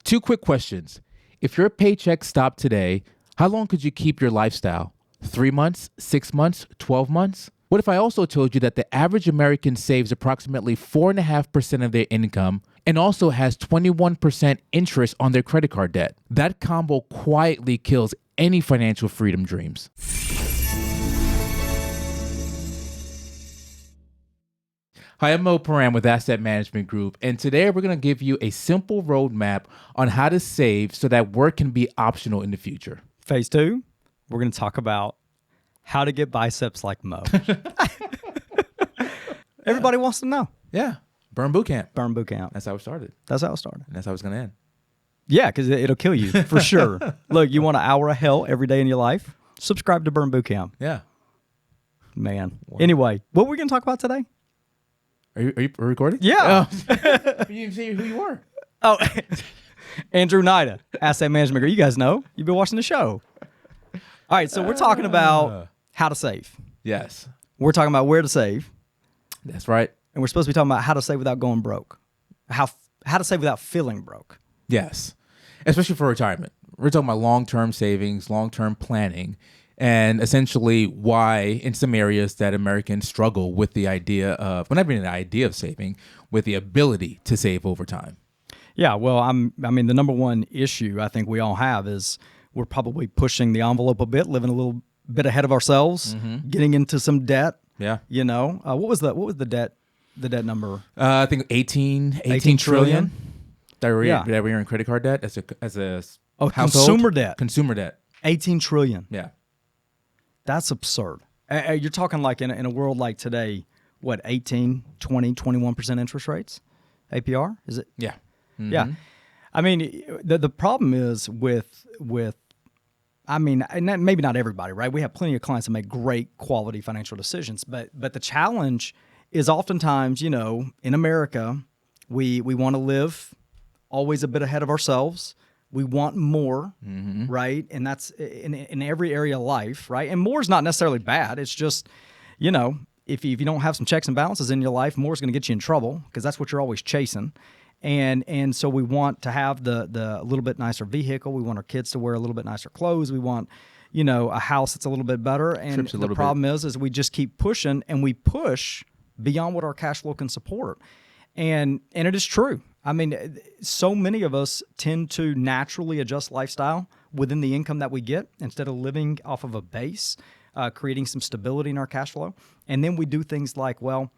2 quick questions. If your paycheck stopped today, how long could you keep your lifestyle? 3 months, 6 months, 12 months? What if I also told you that the average American saves approximately 4.5% of their income and also has 21% interest on their credit card debt? That combo quietly kills any financial freedom dreams. Hi, I'm Piram with Asset Management Group, and today we're going to give you a simple roadmap on how to save so that work can be optional in the future. Phase 2, we're going to talk about how to get biceps like Mo. Everybody wants to know. Yeah, burn boot camp. Burn boot camp. That's how it started, That's how it started. and that's how it's going to end. Yeah, because it'll kill you for sure. Look, you want an hour of hell every day in your life? Subscribe to Burn Boot Camp. Yeah. Man. Wow. Anyway, what are we going to talk about today? Are you recording? Yeah. Oh. You didn't say who you were. Oh, Andrew Nida, Asset Management Group. You guys know. You've been watching the show. All right, so we're talking about how to save. Yes. We're talking about where to save. That's right. And we're supposed to be talking about how to save without going broke. How to save without feeling broke. Yes. Especially for retirement. We're talking about long-term savings, long-term planning, and essentially why in some areas that Americans struggle with the idea of, well, not even the idea of saving, with the ability to save over time. Yeah, well, I mean, the number one issue I think we all have is we're probably pushing the envelope a bit, living a little bit ahead of ourselves, getting into some debt. Yeah. You know, what was the debt number? I think 18 trillion. That we're in credit card debt as a household. Consumer debt. 18 trillion. Yeah. That's absurd. You're talking like in a world like today, what, 18, 20, 21% interest rates? APR? Is it? Yeah. Mm-hmm. Yeah. I mean, the problem is with I mean, and maybe not everybody, right? We have plenty of clients that make great quality financial decisions, but the challenge is oftentimes, you know, in America, we want to live always a bit ahead of ourselves. We want more, right? And that's in every area of life, right? And more is not necessarily bad. It's just, you know, if you don't have some checks and balances in your life, more is going to get you in trouble because that's what you're always chasing. And so we want to have the little bit nicer vehicle. We want our kids to wear a little bit nicer clothes. We want, you know, a house that's a little bit better. And the problem is we just keep pushing, and we push beyond what our cash flow can support. And it is true. I mean, so many of us tend to naturally adjust lifestyle within the income that we get instead of living off of a base, creating some stability in our cash flow. And then we do things like, well,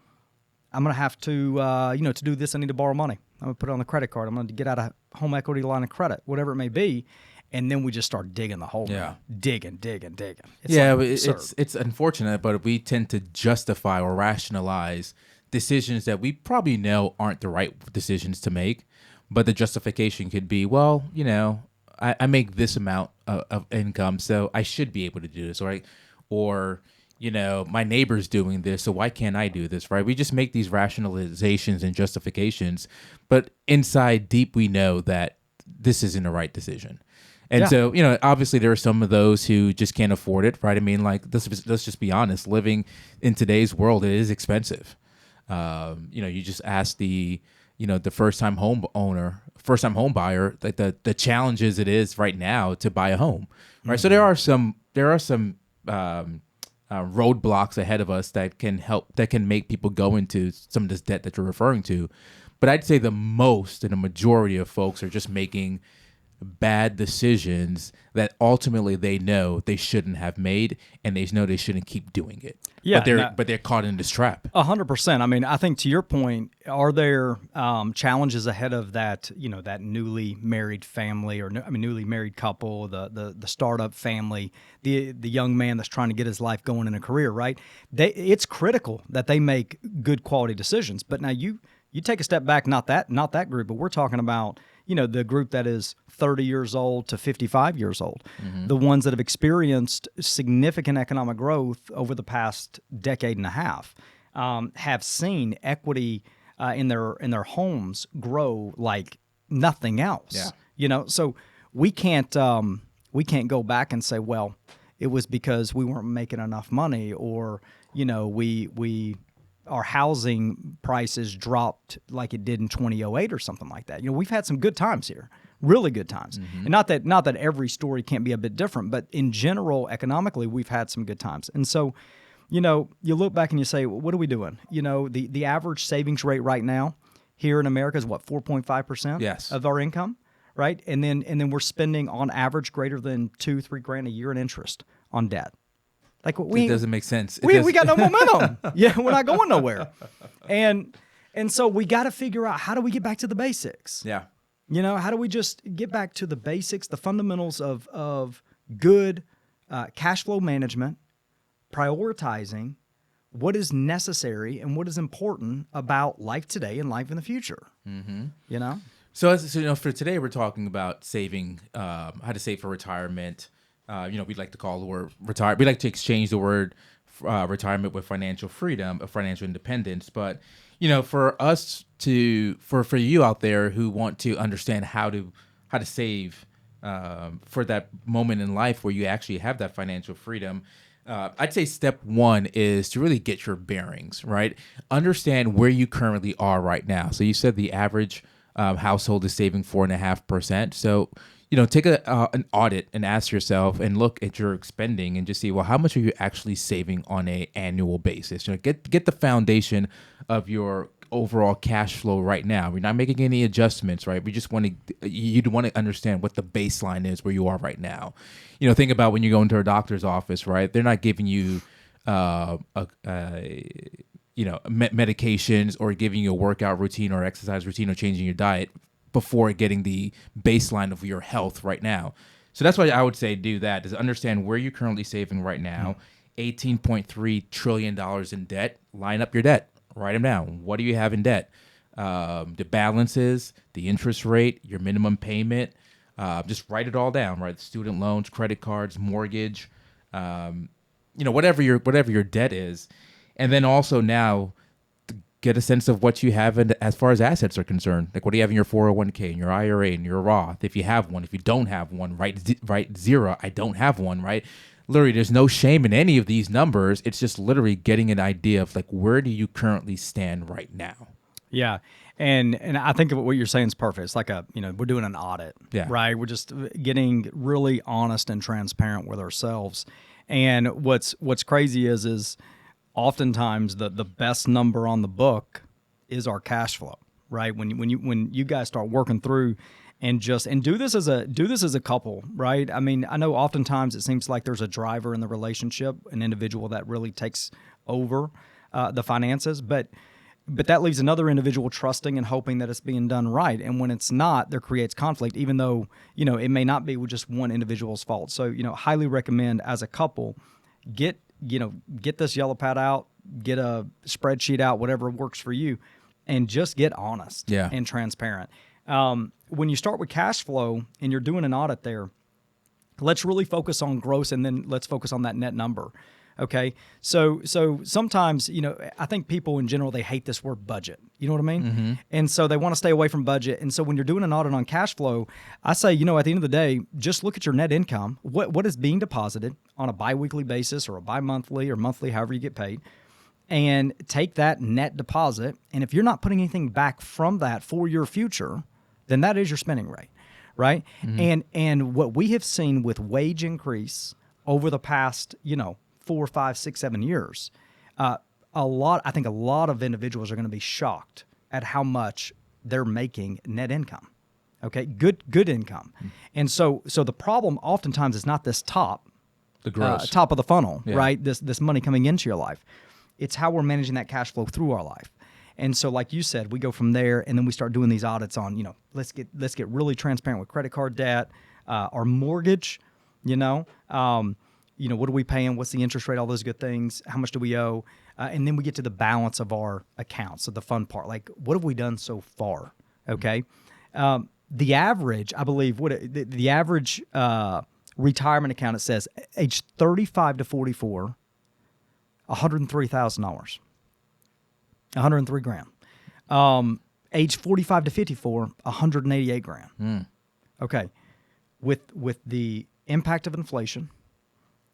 I'm going to have to, to do this, I need to borrow money. I'm going to put it on the credit card. I'm going to get out a home equity line of credit, whatever it may be. And then we just start digging the hole. Yeah. Digging. It's unfortunate, but we tend to justify or rationalize decisions that we probably know aren't the right decisions to make. But the justification could be, well, you know, I make this amount of income, so I should be able to do this, right? Or, you know, my neighbor's doing this, so why can't I do this, right? We just make these rationalizations and justifications, but inside deep we know that this isn't the right decision. And so, you know, obviously there are some of those who just can't afford it, right? I mean, like, let's just be honest, living in today's world, it is expensive. You know, you just ask the first-time home buyer, like the challenges it is right now to buy a home, right? So there are some roadblocks ahead of us that can make people go into some of this debt that you're referring to. But I'd say the majority of folks are just making bad decisions that ultimately they know they shouldn't have made, and they know they shouldn't keep doing it. Yeah, but they're caught in this trap. 100%. I mean, I think to your point, are there challenges ahead of that? You know, that newly married family, newly married couple, the startup family, the young man that's trying to get his life going in a career, right? It's critical that they make good quality decisions. But now you take a step back, not that group, but we're talking about, you know, the group that is 30 years old to 55 years old, the ones that have experienced significant economic growth over the past decade and a half, have seen equity in their homes grow like nothing else. Yeah. You know, so we can't go back and say, well, it was because we weren't making enough money, or, you know, our housing prices dropped like it did in 2008 or something like that. You know, we've had some good times here, really good times. And not that every story can't be a bit different, but in general, economically, we've had some good times. And so, you look back and you say, what are we doing? The average savings rate right now here in America is what, 4.5% Yes. of our income, right? And then we're spending on average greater than $2,000-3,000 a year in interest on debt. Like It doesn't make sense. We got no momentum. Yeah, we're not going nowhere. And so we got to figure out, how do we get back to the basics? Yeah. How do we just get back to the basics, the fundamentals of good cash flow management, prioritizing what is necessary and what is important about life today and life in the future. So for today, we're talking about saving, how to save for retirement. We'd like to call the word retire. We like to exchange the word retirement with financial freedom, financial independence. But for you out there who want to understand how to save for that moment in life where you actually have that financial freedom, I'd say step one is to really get your bearings, right? Understand where you currently are right now. So you said the average household is saving 4.5%. So take an audit and ask yourself and look at your spending and just see, well, how much are you actually saving on an annual basis? Get the foundation of your overall cash flow right now. We're not making any adjustments, right? We just you'd want to understand what the baseline is where you are right now. Think about when you go into a doctor's office, right? They're not giving you medications or giving you a workout routine or exercise routine or changing your diet before getting the baseline of your health right now. So that's why I would say do that, is understand where you're currently saving right now. $18.3 trillion in debt. Line up your debt. Write them down. What do you have in debt? The balances, the interest rate, your minimum payment. Just write it all down, right? Student loans, credit cards, mortgage, whatever your debt is. And then also now get a sense of what you have as far as assets are concerned. Like, what do you have in your 401k, in your IRA, in your Roth? If you have one, if you don't have one, write zero. I don't have one, right? Literally, there's no shame in any of these numbers. It's just literally getting an idea of, like, where do you currently stand right now? Yeah. And I think what you're saying is perfect. It's like we're doing an audit, right? We're just getting really honest and transparent with ourselves. And what's crazy is oftentimes the best number on the book is our cash flow, right? When you guys start working through and do this as a couple, right? I mean, I know oftentimes it seems like there's a driver in the relationship, an individual that really takes over the finances, but that leaves another individual trusting and hoping that it's being done right. And when it's not, there creates conflict, even though, it may not be just one individual's fault. So, highly recommend as a couple, get this yellow pad out, get a spreadsheet out, whatever works for you, and just get honest and transparent. When you start with cash flow and you're doing an audit there, let's really focus on gross, and then let's focus on that net number. Okay. So sometimes, I think people in general, they hate this word budget. You know what I mean? Mm-hmm. And so they want to stay away from budget. And so when you're doing an audit on cash flow, I say, at the end of the day, just look at your net income. What is being deposited on a biweekly basis or a bi-monthly or monthly, however you get paid, and take that net deposit. And if you're not putting anything back from that for your future, then that is your spending rate, right? Mm-hmm. And what we have seen with wage increase over the past, 4, 5, 6, 7 years, I think a lot of individuals are going to be shocked at how much they're making net income. Okay, good income. Mm-hmm. And so the problem oftentimes is not this top of the funnel, right? This money coming into your life. It's how we're managing that cash flow through our life. And so, like you said, we go from there, and then we start doing these audits on, let's get really transparent with credit card debt, our mortgage, what are we paying? What's the interest rate? All those good things. How much do we owe? And then we get to the balance of our accounts. So the fun part, like, what have we done so far? Okay. The average, I believe, the average retirement account, it says age 35 to 44, $103,000, $103,000. Age 45 to 54, $188,000. Okay. With the impact of inflation,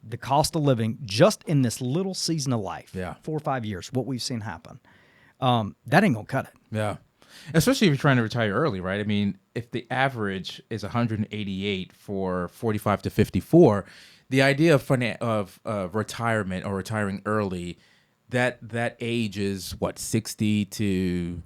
the cost of living, just in this little season of life, 4 or 5 years, what we've seen happen, that ain't gonna cut it. Yeah. Especially if you're trying to retire early, right? I mean, if the average is 188 for 45 to 54, the idea of retirement or retiring early, that age is what, 60 to,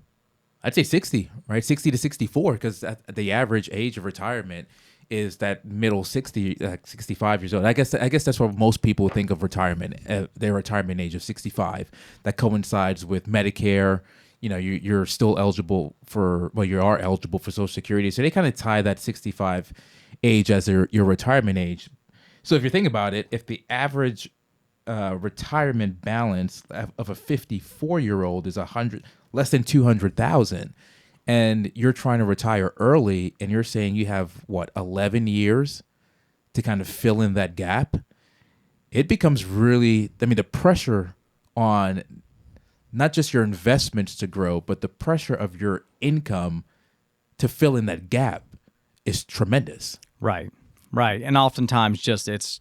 I'd say 60, right? 60 to 64, because the average age of retirement is that middle 60, like 65 years old. I guess that's what most people think of retirement, their retirement age of 65. That coincides with Medicare. You know, you're still eligible for, well, you are eligible for Social Security. So they kind of tie that 65 age as your retirement age. So if you think about it, if the average retirement balance of a 54-year-old is less than 200,000, and you're trying to retire early, and you're saying you have, what, 11 years to kind of fill in that gap, it becomes really, I mean, the pressure on not just your investments to grow, but the pressure of your income to fill in that gap is tremendous. Right. And oftentimes just it's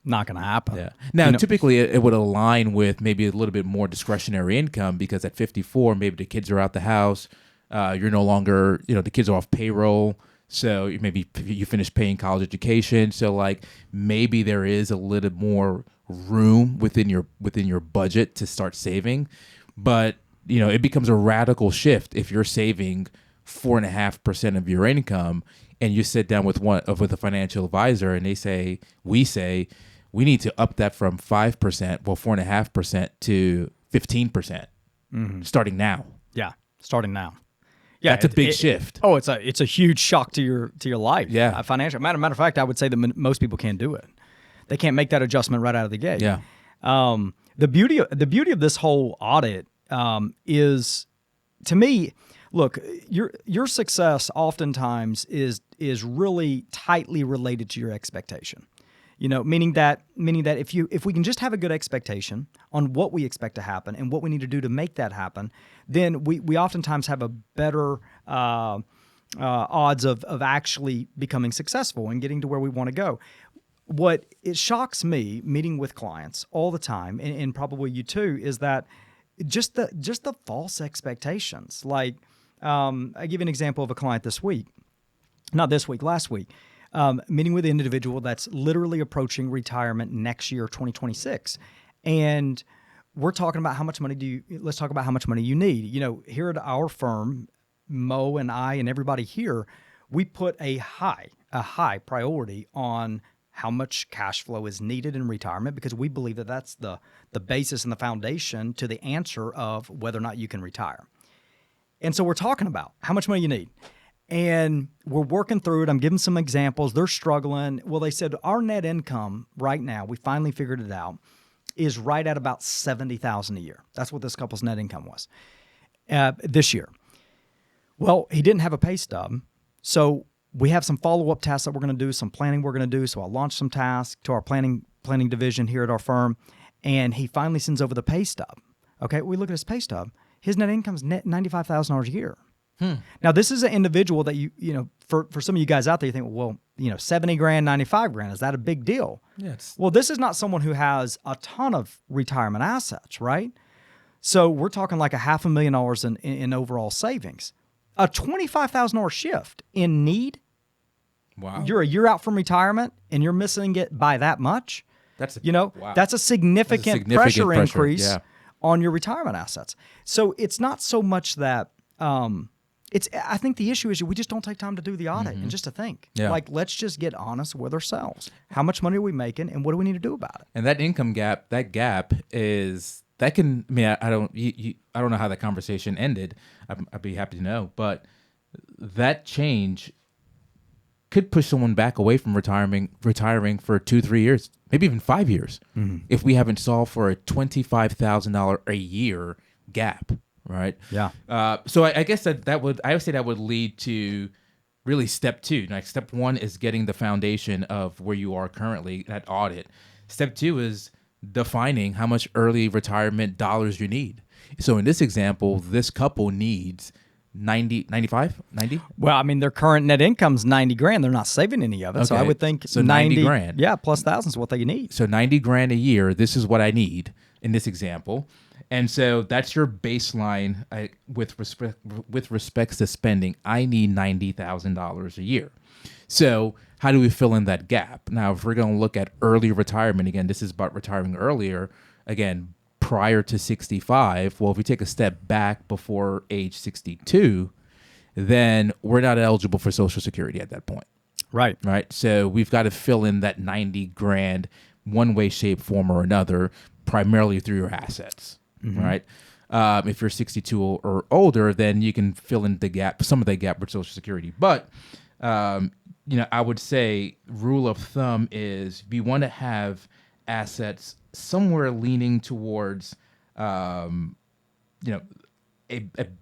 not going to happen. Yeah. Now, typically it would align with maybe a little bit more discretionary income, because at 54, maybe the kids are out the house. You're no longer, the kids are off payroll. So maybe you finish paying college education. So like maybe there is a little more room within your budget to start saving. But, it becomes a radical shift if you're saving 4.5% of your income, and you sit down with a financial advisor, and we say we need to up that from 5%, 4.5% to 15%, starting now. Yeah, starting now. Yeah, that's a big shift. Oh, it's a huge shock to your life. Yeah, financial. Matter of fact, I would say that most people can't do it. They can't make that adjustment right out of the gate. Yeah. The beauty of this whole audit is, to me, look, your success oftentimes is really tightly related to your expectation. Meaning that if we can just have a good expectation on what we expect to happen and what we need to do to make that happen, then we oftentimes have a better odds of actually becoming successful and getting to where we want to go. What it shocks me, meeting with clients all the time, and probably you too, is that just the false expectations. Like, I give an example of a client last week, meeting with an individual that's literally approaching retirement next year, 2026. And we're talking about how much money let's talk about how much money you need. Here at our firm, Mo and I and everybody here, we put a high priority on how much cash flow is needed in retirement, because we believe that that's the basis and the foundation to the answer of whether or not you can retire. And so we're talking about how much money you need. And we're working through it. I'm giving some examples. They're struggling. Well, they said our net income right now, we finally figured it out, is right at about $70,000 a year. That's what this couple's net income was this year. Well, he didn't have a pay stub, so we have some follow-up tasks that we're going to do, some planning we're going to do. So I'll launch some tasks to our planning division here at our firm, and he finally sends over the pay stub. Okay, we look at his pay stub. His net income is net $95,000 a year. Now, this is an individual that for some of you guys out there, you think, well, $70,000, $95,000, is that a big deal? Yes. Well, this is not someone who has a ton of retirement assets, right? So we're talking like $500,000 in overall savings. A $25,000 shift in need. Wow. You're a year out from retirement and you're missing it by that much. That's a significant pressure increase on your retirement assets. So it's not so much that I think the issue is we just don't take time to do the audit and just to think. Yeah. Like, let's just get honest with ourselves. How much money are we making, and what do we need to do about it? And that income gap, I don't know how that conversation ended. I'd be happy to know, but that change could push someone back away from retiring for 2-3 years, maybe even 5 years, if we haven't solved for a $25,000 a year gap. Right. Yeah. So I guess I would say that would lead to really step 2. Like, step 1 is getting the foundation of where you are currently, that audit. Step 2 is defining how much early retirement dollars you need. So in this example, this couple needs 90. Well, I mean, their current net income's $90,000. They're not saving any of it. Okay. So I would think $90,000. Yeah, plus thousands is what they need. So $90,000 a year. This is what I need. in this example. And so that's your baseline with respects to spending. I need $90,000 a year. So how do we fill in that gap? Now, if we're going to look at early retirement, again, this is about retiring earlier, again, prior to 65. Well, if we take a step back before age 62, then we're not eligible for Social Security at that point. Right. Right. So we've got to fill in that 90 grand one way, shape, form, or another, primarily through your assets. Right. If you're 62 or older, then you can fill in the gap, some of the gap with Social Security. But, I would say rule of thumb is we want to have assets somewhere leaning towards, a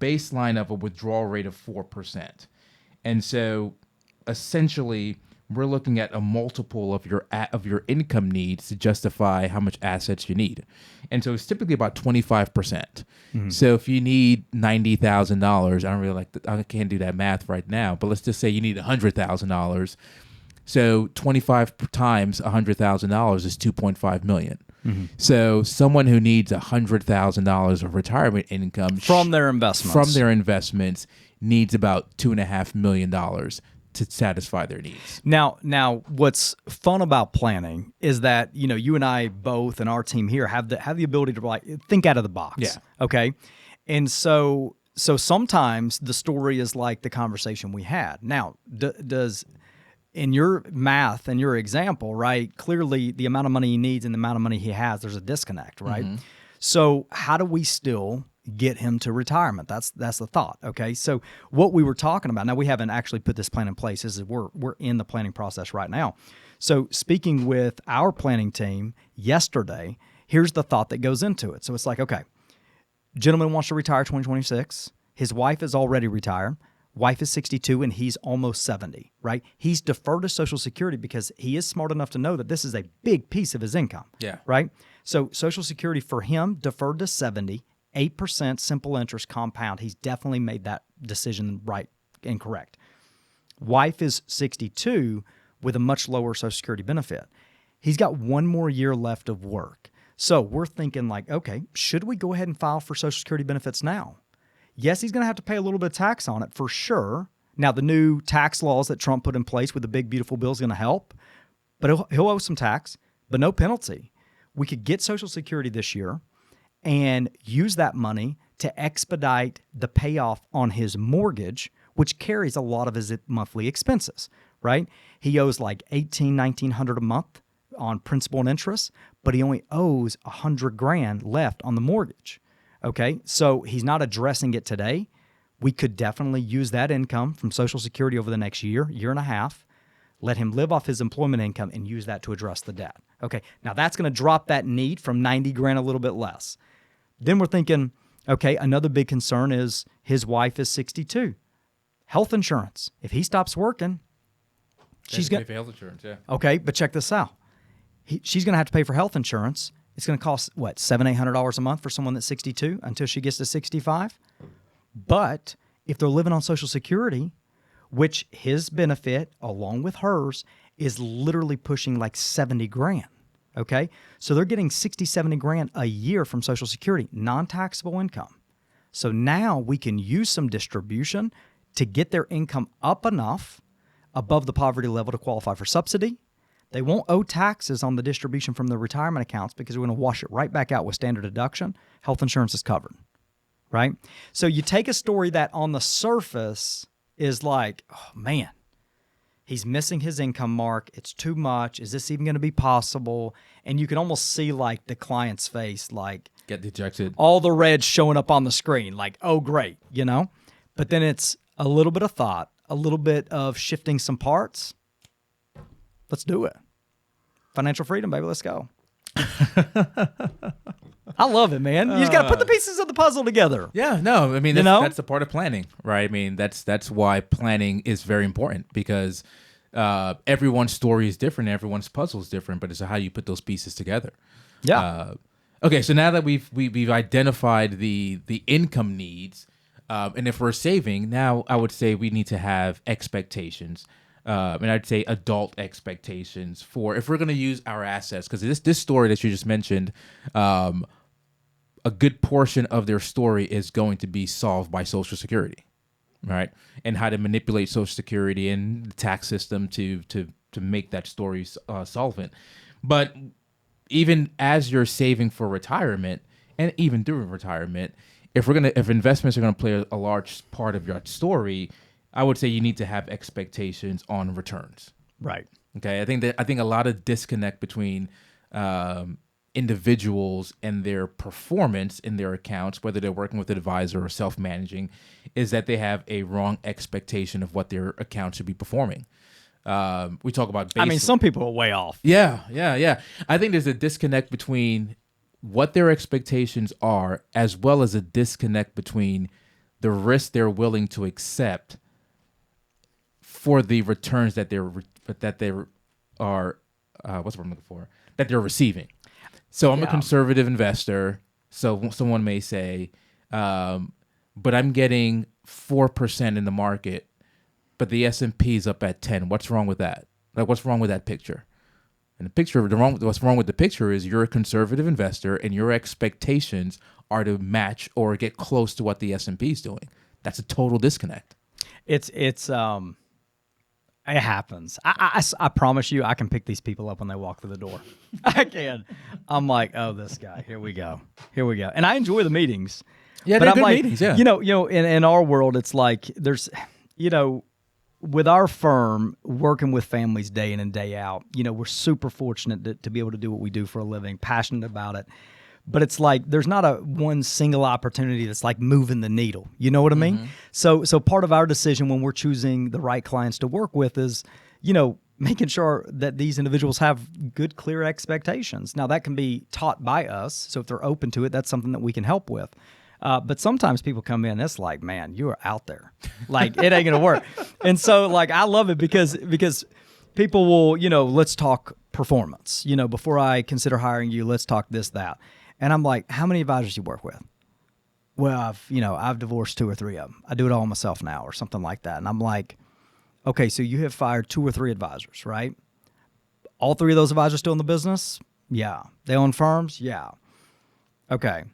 baseline of a withdrawal rate of 4%. And so essentially we're looking at a multiple of your income needs to justify how much assets you need. And so it's typically about 25%. So if you need $90,000, I can't do that math right now, but let's just say you need $100,000. So 25 times $100,000 is $2.5 million. So someone who needs $100,000 of retirement income from their investments needs about $2.5 million to satisfy their needs. Now, what's fun about planning is that you and I both and our team here have the ability to think out of the box. Yeah. Okay, and so sometimes the story is like the conversation we had. Now, does in your math and your example, right? Clearly, the amount of money he needs and the amount of money he has, there's a disconnect, right? So how do we still get him to retirement? That's the thought. Okay. So what we were talking about, now we haven't actually put this plan in place. We're in the planning process right now. So speaking with our planning team yesterday, here's the thought that goes into it. So it's like, okay, gentleman wants to retire 2026. His wife is already retired. Wife is 62 and he's almost 70, right? He's deferred to Social Security because he is smart enough to know that this is a big piece of his income. Yeah. Right? So Social Security for him deferred to 70, 8% simple interest compound. He's definitely made that decision right and correct. Wife is 62 with a much lower Social Security benefit. He's got one more year left of work. So we're thinking okay, should we go ahead and file for Social Security benefits now? Yes, he's going to have to pay a little bit of tax on it for sure. Now, the new tax laws that Trump put in place with the big, beautiful bill is going to help, but he'll owe some tax, but no penalty. We could get Social Security this year and use that money to expedite the payoff on his mortgage, which carries a lot of his monthly expenses, right? He owes $1,800-1,900 a month on principal and interest, but he only owes $100,000 left on the mortgage. Okay, so he's not addressing it today. We could definitely use that income from Social Security over the next year and a half, let him live off his employment income and use that to address the debt. Okay, now that's going to drop that need from $90,000 a little bit less. Then we're thinking, okay, another big concern is his wife is 62. Health insurance. If he stops working, she's going to pay for health insurance, yeah. Okay, but check this out. She's going to have to pay for health insurance. It's going to cost, $700-800 a month for someone that's 62 until she gets to 65? But if they're living on Social Security, which his benefit, along with hers, is literally pushing $70,000, okay? So they're getting $60,000-70,000 a year from Social Security, non-taxable income. So now we can use some distribution to get their income up enough above the poverty level to qualify for subsidy. They won't owe taxes on the distribution from the retirement accounts because we're going to wash it right back out with standard deduction. Health insurance is covered, right? So you take a story that on the surface is oh man, he's missing his income mark. It's too much. Is this even going to be possible? And you can almost see the client's face, get dejected. All the red showing up on the screen, oh, great, But then it's a little bit of thought, a little bit of shifting some parts. Let's do it. Financial freedom, baby. Let's go. I love it, man. You just got to put the pieces of the puzzle together. Yeah, no, I mean, that's a part of planning, right? I mean, that's why planning is very important because everyone's story is different, everyone's puzzle is different, but it's how you put those pieces together. Yeah. Okay, so now that we've identified the income needs, and if we're saving, now I would say we need to have expectations. And I'd say adult expectations for if we're going to use our assets, because this story that you just mentioned, a good portion of their story is going to be solved by Social Security, right? And how to manipulate Social Security and the tax system to make that story solvent. But even as you're saving for retirement, and even during retirement, if investments are gonna play a large part of your story, I would say you need to have expectations on returns. Right. Okay. I think a lot of disconnect between individuals and their performance in their accounts, whether they're working with an advisor or self-managing, is that they have a wrong expectation of what their account should be performing. We talk about some people are way off. Yeah. I think there's a disconnect between what their expectations are, as well as a disconnect between the risk they're willing to accept for the returns that they're receiving. So I'm a conservative investor. So someone may say, but I'm getting 4% in the market, but the S&P is up at 10. What's wrong with that? Like, what's wrong with that picture? And what's wrong with the picture is you're a conservative investor and your expectations are to match or get close to what the S&P is doing. That's a total disconnect. It happens. I promise you, I can pick these people up when they walk through the door. I can. I'm like, oh, this guy. Here we go. And I enjoy the meetings. Yeah, they're good meetings. Yeah. In our world, it's like there's, with our firm working with families day in and day out, we're super fortunate to be able to do what we do for a living, passionate about it. But it's like there's not a one single opportunity that's like moving the needle. You know what I mean? So part of our decision when we're choosing the right clients to work with is, making sure that these individuals have good, clear expectations. Now, that can be taught by us. So if they're open to it, that's something that we can help with. But sometimes people come in, it's like, man, you are out there. Like, it ain't going to work. And so, like, I love it because people will, let's talk performance. Before I consider hiring you, let's talk this, that. And I'm like, how many advisors you work with? Well, I've divorced 2 or 3 of them. I do it all myself now or something like that. And I'm like, okay, so you have fired 2 or 3 advisors, right? All 3 of those advisors still in the business? Yeah. They own firms? Yeah. Okay.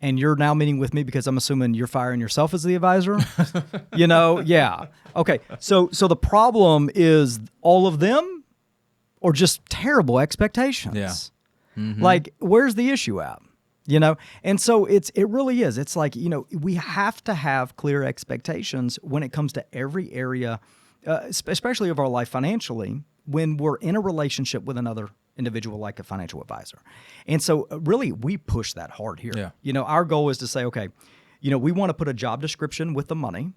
And you're now meeting with me because I'm assuming you're firing yourself as the advisor? Yeah. Okay. So the problem is all of them or just terrible expectations? Yeah. Mm-hmm. Like, where's the issue at? And so it really is. It's like, we have to have clear expectations when it comes to every area, especially of our life financially, when we're in a relationship with another individual like a financial advisor. And so really we push that hard here. Yeah. Our goal is to say, okay, we want to put a job description with the money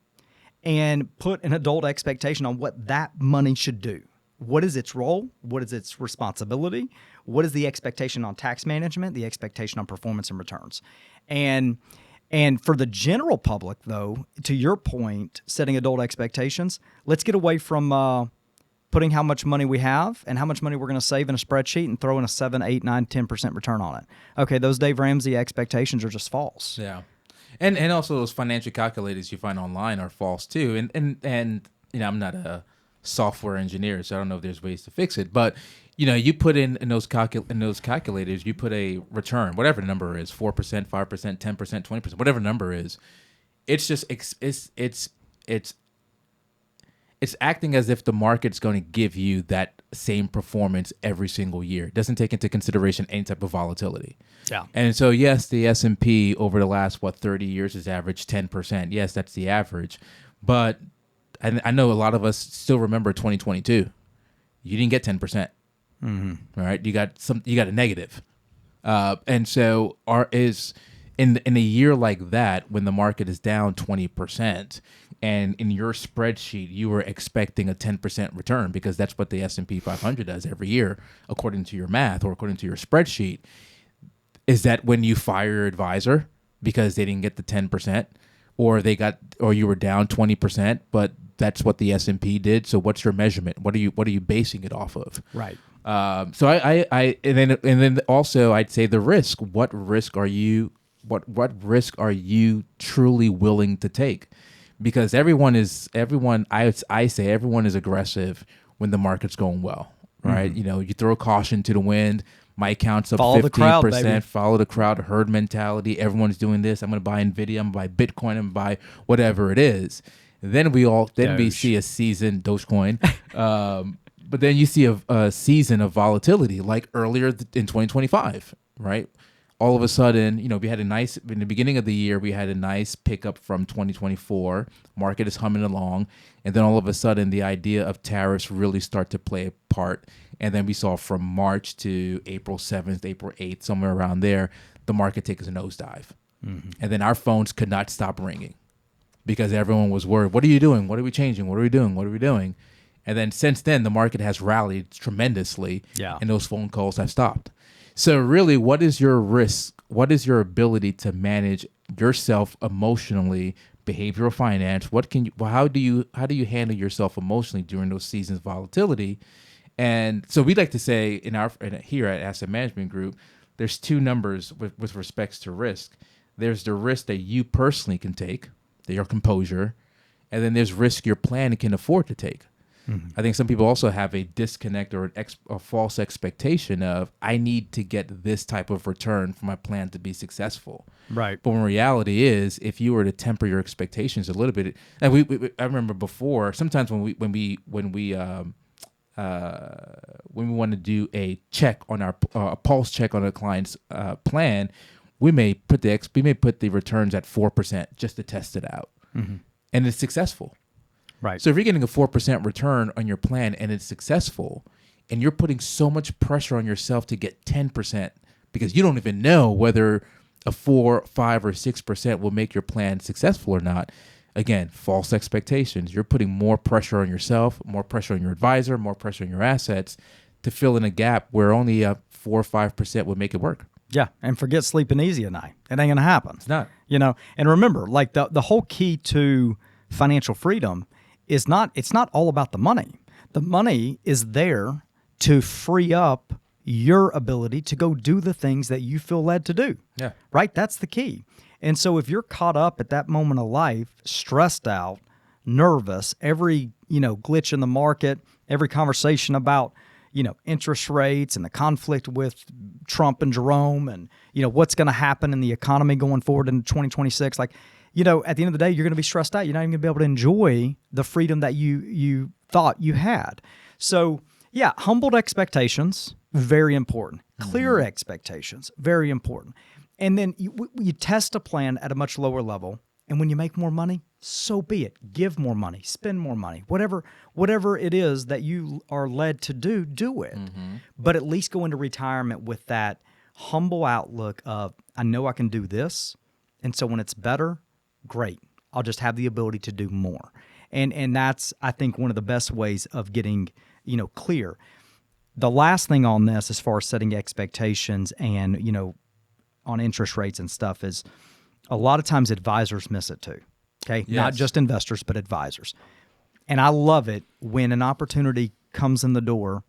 and put an adult expectation on what that money should do. What is its role? What is its responsibility? What is the expectation on tax management, the expectation on performance and returns? And for the general public, though, to your point, setting adult expectations, let's get away from putting how much money we have and how much money we're going to save in a spreadsheet and throw in a 7, 8, 9, 10% return on it. Okay, those Dave Ramsey expectations are just false. Yeah. And also those financial calculators you find online are false too. And I'm not a software engineer, so I don't know if there's ways to fix it. But you put in those calculators, you put a return, whatever the number is, 4%, 5%, 10%, 20%, whatever the number is. It's just it's acting as if the market's going to give you that same performance every single year. It doesn't take into consideration any type of volatility. Yeah. And so, yes, the S&P over the last, 30 years has averaged 10%. Yes, that's the average. But I know a lot of us still remember 2022. You didn't get 10%. Mm-hmm. All right. You got a negative. And so in a year like that, when the market is down 20%, and in your spreadsheet you were expecting a 10% return because that's what the S&P 500 does every year, according to your math or according to your spreadsheet, is that when you fire your advisor because they didn't get the 10%, or you were down 20%, but that's what the S&P did. So what's your measurement? What are you basing it off of? Right. So and then also I'd say the risk. What risk are you truly willing to take? Because everyone I say everyone is aggressive when the market's going well. right? You know, you throw caution to the wind. My account's up Follow 15%. the crowd, baby. Follow the crowd, herd mentality. Everyone's doing this. I'm going to buy NVIDIA. I'm going to buy Bitcoin. I'm going to buy whatever it is. Then we see a season, Dogecoin. But then you see a season of volatility like earlier in 2025, right? All of a sudden, you know, we had in the beginning of the year, we had a nice pickup from 2024. Market is humming along. And then all of a sudden, the idea of tariffs really start to play a part. And then we saw from March to April 7th, April 8th, somewhere around there, the market takes a nosedive. And then our phones could not stop ringing because everyone was worried. What are you doing? What are we changing? What are we doing? What are we doing? And then since then, the market has rallied tremendously. And those phone calls have stopped. So really, what is your risk? What is your ability to manage yourself emotionally, behavioral finance? How do you handle yourself emotionally during those seasons of volatility? And so we like to say here at Asset Management Group, there's two numbers with respects to risk. There's the risk that you personally can take, your composure, and then there's risk your plan can afford to take. I think some people also have a disconnect or a false expectation of, I need to get this type of return for my plan to be successful. Right. But when reality is, if you were to temper your expectations a little bit, and I remember before, sometimes when we want to do a check on a pulse check on a client's plan, we may put the returns at 4% just to test it out, and it's successful. Right. So if you're getting a 4% return on your plan and it's successful, and you're putting so much pressure on yourself to get 10% because you don't even know whether a 4, 5, or 6% will make your plan successful or not. Again, false expectations. You're putting more pressure on yourself, more pressure on your advisor, more pressure on your assets to fill in a gap where only a 4 or 5% would make it work. Yeah, and forget sleeping easy at night. It ain't gonna happen. It's not. You know, and remember, like the whole key to financial freedom it's not all about the money. The money is there to free up your ability to go do the things that you feel led to do. Yeah. Right? That's the key. And so if you're caught up at that moment of life, stressed out, nervous, every, glitch in the market, every conversation about, interest rates and the conflict with Trump and Jerome and, what's going to happen in the economy going forward in 2026, at the end of the day, you're going to be stressed out. You're not even going to be able to enjoy the freedom that you thought you had. So, yeah, humbled expectations, very important. Clear expectations, very important. And then you test a plan at a much lower level. And when you make more money, so be it. Give more money, spend more money, whatever it is that you are led to do, do it. But at least go into retirement with that humble outlook of, I know I can do this. And so when it's better, great. I'll just have the ability to do more. And that's, I think, one of the best ways of getting, clear. The last thing on this, as far as setting expectations and, on interest rates and stuff, is a lot of times advisors miss it too. Okay. Yes. Not just investors, but advisors. And I love it when an opportunity comes in the door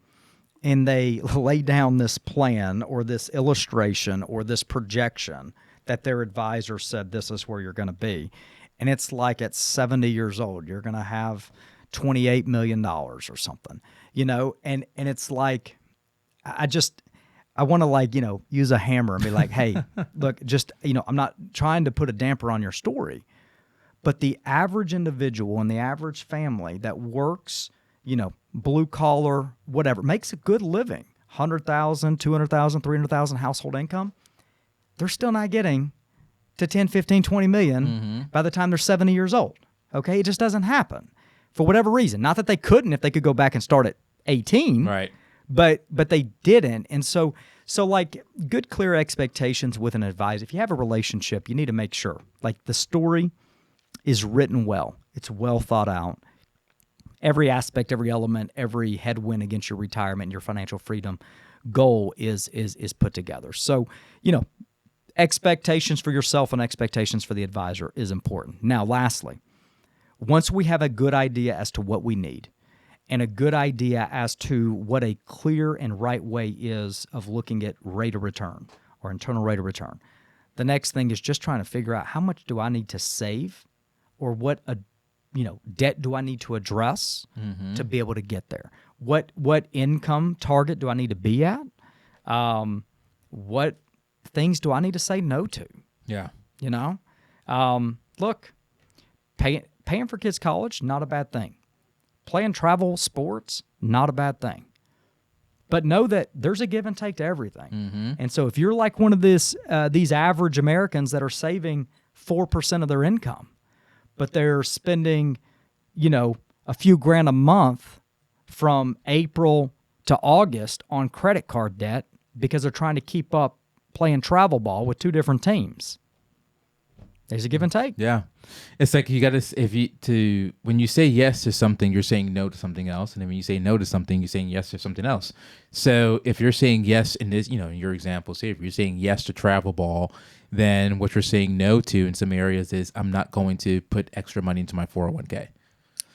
and they lay down this plan or this illustration or this projection that their advisor said, this is where you're going to be. And it's like at 70 years old, you're going to have $28 million or something, and it's like, I want to use a hammer and be like, hey, look, just, I'm not trying to put a damper on your story, but the average individual and the average family that works, blue collar, whatever, makes a good living, 100,000, 200,000, 300,000 household income, they're still not getting to 10, 15, 20 million by the time they're 70 years old. Okay. It just doesn't happen for whatever reason. Not that they couldn't, if they could go back and start at 18, right? But they didn't. And so good, clear expectations with an advisor. If you have a relationship, you need to make sure the story is written well. It's well thought out. Every aspect, every element, every headwind against your retirement and your financial freedom goal is put together. So, expectations for yourself and expectations for the advisor is important. Now, lastly, once we have a good idea as to what we need and a good idea as to what a clear and right way is of looking at rate of return or internal rate of return, the next thing is just trying to figure out how much do I need to save or what debt do I need to address to be able to get there? What income target do I need to be at? What things do I need to say no to? Yeah. You know, look, paying for kids' college, not a bad thing. Playing travel sports, not a bad thing. But know that there's a give and take to everything. Mm-hmm. And so if you're like one of these average Americans that are saving 4% of their income, but they're spending, a few grand a month from April to August on credit card debt because they're trying to keep up playing travel ball with two different teams. There's a give and take. Yeah. It's like you got to, when you say yes to something, you're saying no to something else. And then when you say no to something, you're saying yes to something else. So if you're saying yes in this, in your example, say if you're saying yes to travel ball, then what you're saying no to in some areas is I'm not going to put extra money into my 401k.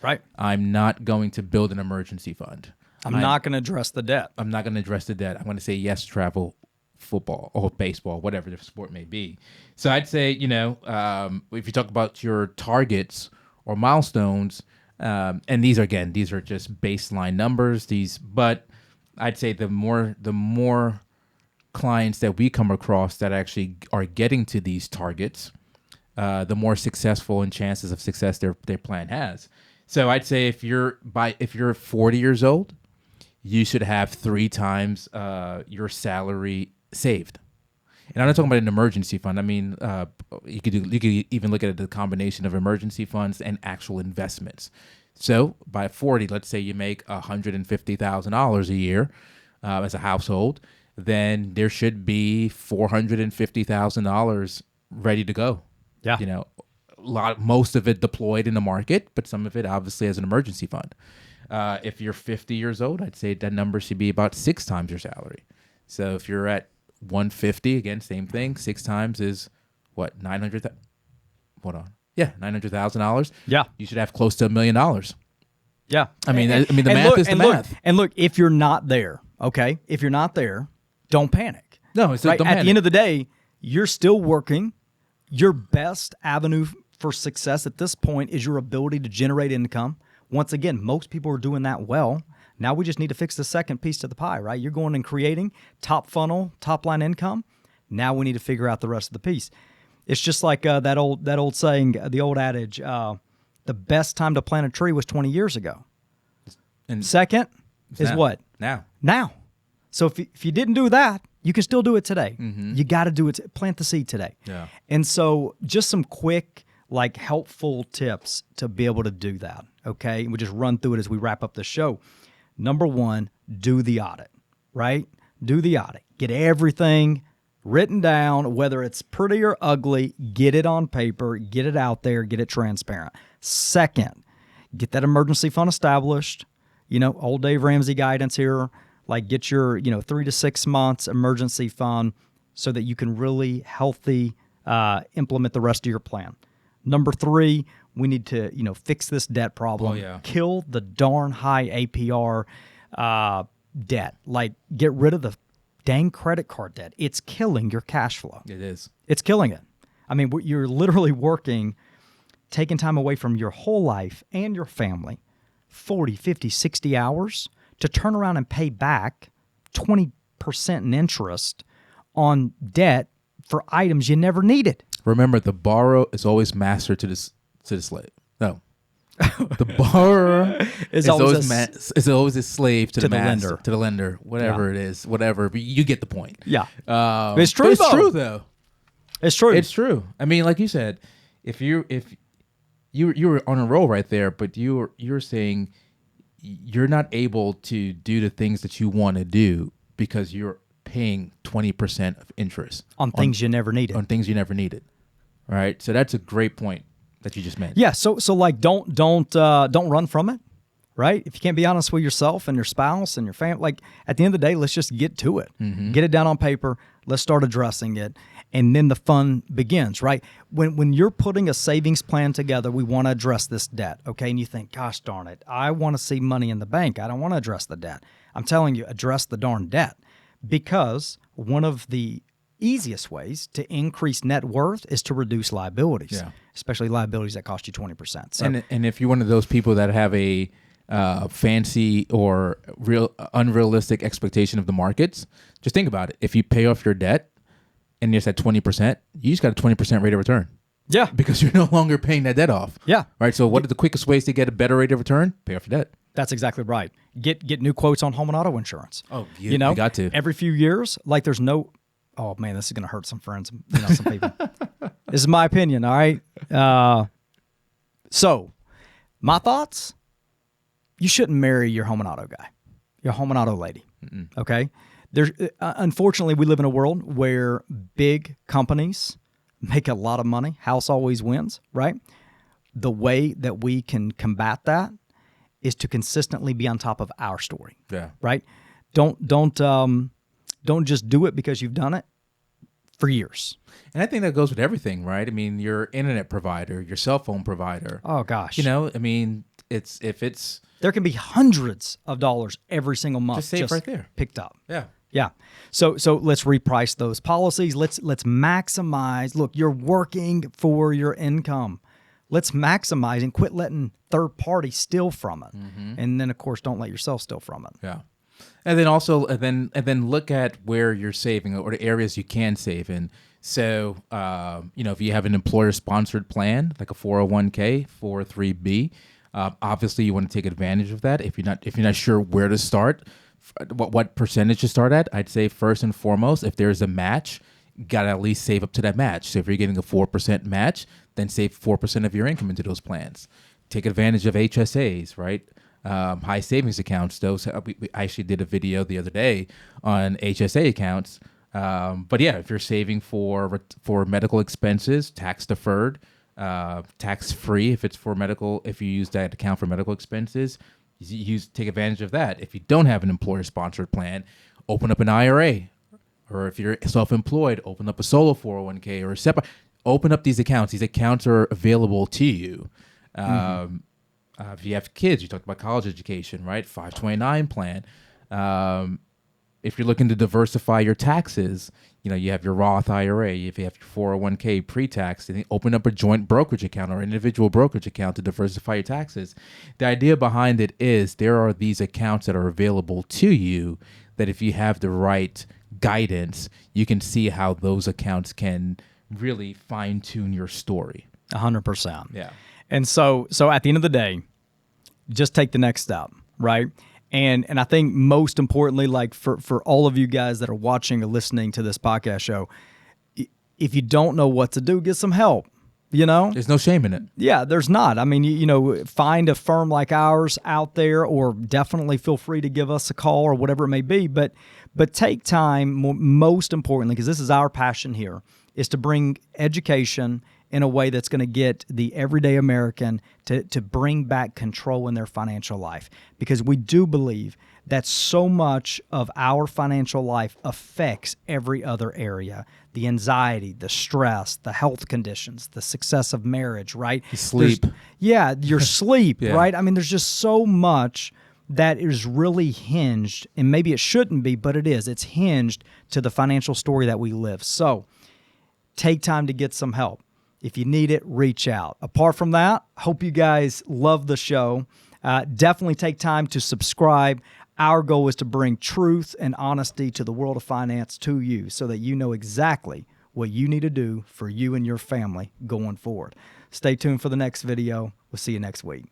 Right. I'm not going to build an emergency fund. I'm not going to address the debt. I'm not going to address the debt. I'm going to say yes to travel, football or baseball, whatever the sport may be. So I'd say, if you talk about your targets or milestones, and these are just baseline numbers. But I'd say the more clients that we come across that actually are getting to these targets, the more successful and chances of success their plan has. So I'd say if you're 40 years old, you should have 3 times your salary saved. And I'm not talking about an emergency fund. I mean, you could even look at the combination of emergency funds and actual investments. So by 40, let's say you make $150,000 a year as a household, then there should be $450,000 ready to go. Yeah. Most of it deployed in the market, but some of it obviously as an emergency fund. If you're 50 years old, I'd say that number should be about 6 times your salary. So if you're at 150, again, same thing. 6 times is what? $900,000. Yeah. You should have close to $1 million. Yeah. The math is the math. And look, if you're not there, okay, don't panic. No, it's right? don't At panic. the end of the day, you're still working. Your best avenue for success at this point is your ability to generate income. Once again, most people are doing that well. Now we just need to fix the second piece to the pie, right? You're going and creating top funnel, top line income. Now we need to figure out the rest of the piece. It's just like that old saying, the old adage, the best time to plant a tree was 20 years ago. And second is now. what? Now. So if you didn't do that, you can still do it today. Mm-hmm. You got to do it. Plant the seed today. Yeah. And so just some quick, helpful tips to be able to do that. Okay. And we'll just run through it as we wrap up the show. Number 1, do the audit, right? Do the audit. Get everything written down, whether it's pretty or ugly, get it on paper, get it out there, get it transparent. Second, get that emergency fund established. Old Dave Ramsey guidance here, get your, 3 to 6 months emergency fund so that you can really healthy implement the rest of your plan. Number 3, we need to, fix this debt problem. Oh, yeah. Kill the darn high APR debt. Get rid of the dang credit card debt. It's killing your cash flow. It is. It's killing it. I mean, you're literally working, taking time away from your whole life and your family, 40, 50, 60 hours to turn around and pay back 20% in interest on debt for items you never needed. Remember, the borrower is always master to the slave. No. The borrower is always a slave to the lender. To the lender, whatever it is, whatever. But you get the point. Yeah. It's true. It's true, though. It's true. It's true. I mean, like you said, if you were on a roll right there, but you're saying you're not able to do the things that you want to do because you're paying 20% of interest on things you never needed. On things you never needed. All right. So that's a great point that you just made. Yeah. So don't run from it. Right. If you can't be honest with yourself and your spouse and your family, at the end of the day, let's just get to it. Mm-hmm. Get it down on paper. Let's start addressing it. And then the fun begins, right? When you're putting a savings plan together, we want to address this debt. Okay. And you think, gosh darn it, I want to see money in the bank. I don't want to address the debt. I'm telling you, address the darn debt, because one of the easiest ways to increase net worth is to reduce liabilities, especially liabilities that cost you 20%. So, and if you're one of those people that have a fancy or unrealistic expectation of the markets. Just think about it. If you pay off your debt and you're at 20%, you just got a 20% rate of return. Yeah. Because you're no longer paying that debt off. Yeah. Right. So what are the quickest ways to get a better rate of return? Pay off your debt. That's exactly right. Get new quotes on home and auto insurance. Oh, you know, you got to. Every few years, like there's no, oh man, this is going to hurt some friends, some people. This is my opinion. All right. So my thoughts, you shouldn't marry your home and auto guy, your home and auto lady. Mm-mm. Okay. There's unfortunately, we live in a world where big companies make a lot of money. House always wins, right? The way that we can combat that is to consistently be on top of our story. Yeah. Right? Don't just do it because you've done it for years. And I think that goes with everything, right? I mean, your internet provider, your cell phone provider. Oh gosh. I mean, there can be hundreds of dollars every single month just save right there. Picked up. Yeah. Yeah. So let's reprice those policies. Let's maximize. Look, you're working for your income. Let's maximize and quit letting third parties steal from it. Mm-hmm. And then of course don't let yourself steal from it. Yeah. And then also and then look at where you're saving or the areas you can save in. So if you have an employer sponsored plan like a 401k, 403b, obviously you want to take advantage of that. If you're not sure where to start, what percentage to start at, I'd say first and foremost, if there's a match, you got to at least save up to that match. So if you're getting a 4% match, then save 4% of your income into those plans. Take advantage of HSAs, right? High savings accounts. Those I actually did a video the other day on HSA accounts. But yeah, if you're saving for medical expenses, tax deferred, tax free if it's for medical. If you use that account for medical expenses, take advantage of that. If you don't have an employer-sponsored plan, open up an IRA. Or if you're self-employed, open up a solo 401k or a SEPA. Open up these accounts. These accounts are available to you. If you have kids, you talked about college education, right? 529 plan. If you're looking to diversify your taxes, you have your Roth IRA. If you have your 401k pre-tax, then open up a joint brokerage account or individual brokerage account to diversify your taxes. The idea behind it is there are these accounts that are available to you that if you have the right guidance, you can see how those accounts can really fine-tune your story. 100%. Yeah. And so at the end of the day, just take the next step, right? And I think most importantly, like for all of you guys that are watching or listening to this podcast show, if you don't know what to do, get some help. There's no shame in it. Yeah, there's not. I mean, find a firm like ours out there, or definitely feel free to give us a call or whatever it may be. But take time, most importantly, because this is our passion here, is to bring education in a way that's going to get the everyday American to bring back control in their financial life. Because we do believe that so much of our financial life affects every other area. The anxiety, the stress, the health conditions, the success of marriage, right? Sleep. Your sleep, Yeah. right? I mean, there's just so much that is really hinged, and maybe it shouldn't be, but it is. It's hinged to the financial story that we live. So take time to get some help. If you need it, reach out. Apart from that, hope you guys love the show. Definitely take time to subscribe. Our goal is to bring truth and honesty to the world of finance to you so that you know exactly what you need to do for you and your family going forward. Stay tuned for the next video. We'll see you next week.